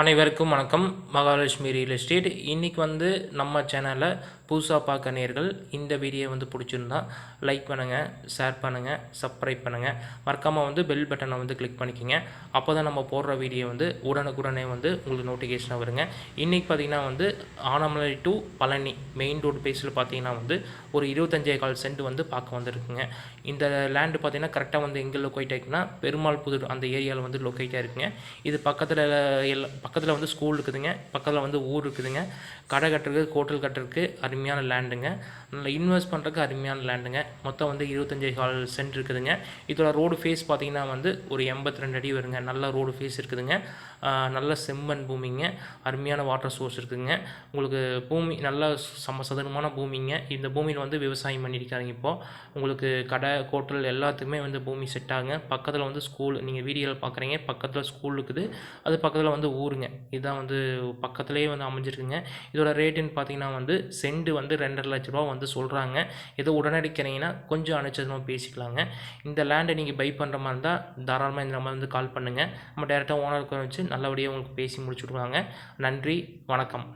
அனைவருக்கும் வணக்கம். Mahalakshmi real estate. இன்றைக்கி நம்ம சேனலில் புதுசாக பார்க்க நேயர்கள் இந்த வீடியோ பிடிச்சிருந்தா லைக் பண்ணுங்கள், ஷேர் பண்ணுங்கள், சப்ஸ்கிரைப் பண்ணுங்கள். மறக்காமல் பெல் பட்டனை கிளிக் பண்ணிக்கோங்க. அப்போ தான் நம்ம போடுற வீடியோ உடனுக்குடனே உங்களுக்கு நோட்டிஃபிகேஷனாக வருங்க. இன்றைக்கி பார்த்திங்கன்னா Anamalai to Palani main road பேஸில் பார்த்திங்கன்னா ஒரு 25 சென்ட் பார்க்க வந்திருக்குங்க. இந்த லேண்டு பார்த்திங்கன்னா கரெக்டாக எங்கே லொக்கேட் ஆகிருக்குன்னா பெருமாள் புதூர் அந்த ஏரியாவில் லொக்கேட் ஆகிருக்குங்க. இது பக்கத்தில் ஸ்கூல் இருக்குதுங்க, பக்கத்தில் ஊர் இருக்குதுங்க. கடை கட்டுறதுக்கு, ஹோட்டல் கட்டுறதுக்கு அருமையான லேண்டுங்க. இன்வெஸ்ட் பண்ணுறதுக்கு அருமையான லேண்டுங்க. மொத்தம் 25 சென்ட் இருக்குதுங்க. இதோட ரோடு ஃபேஸ் பார்த்திங்கன்னா ஒரு 82 அடி வருங்க. நல்ல ரோடு ஃபேஸ் இருக்குதுங்க. நல்ல செம்மண் பூமிங்க. அருமையான வாட்டர் சோர்ஸ் இருக்குதுங்க. உங்களுக்கு பூமி நல்ல சதுரமான பூமிங்க. இந்த பூமியில் விவசாயம் பண்ணியிருக்காங்க. இப்போது உங்களுக்கு கடை, ஹோட்டல் எல்லாத்துக்குமே பூமி செட் ஆகுங்க. பக்கத்தில் ஸ்கூல், நீங்கள் வீடியோவில் பார்க்குறீங்க, பக்கத்தில் ஸ்கூல் இருக்குது. அது பக்கத்தில் ஊருங்க. இதுதான் பக்கத்துலேயே அமைஞ்சிருக்குங்க. இதோட ரேட்டுன்னு பார்த்தீங்கன்னா சென்ட் 2.5 லட்ச ரூபா சொல்கிறாங்க. ஏதோ உடனடிக்கிறீங்கன்னா கொஞ்சம் அனுச்சதமாக பேசிக்கலாங்க. இந்த லேண்டை நீங்கள் பை பண்ணுற மாதிரி இருந்தால் தாராளமாக இந்த நம்பர் கால் பண்ணுங்கள். நம்ம டேரெக்டாக ஓனருக்கு வச்சு நல்லபடியாக உங்களுக்கு பேசி முடிச்சுடுவாங்க. நன்றி, வணக்கம்.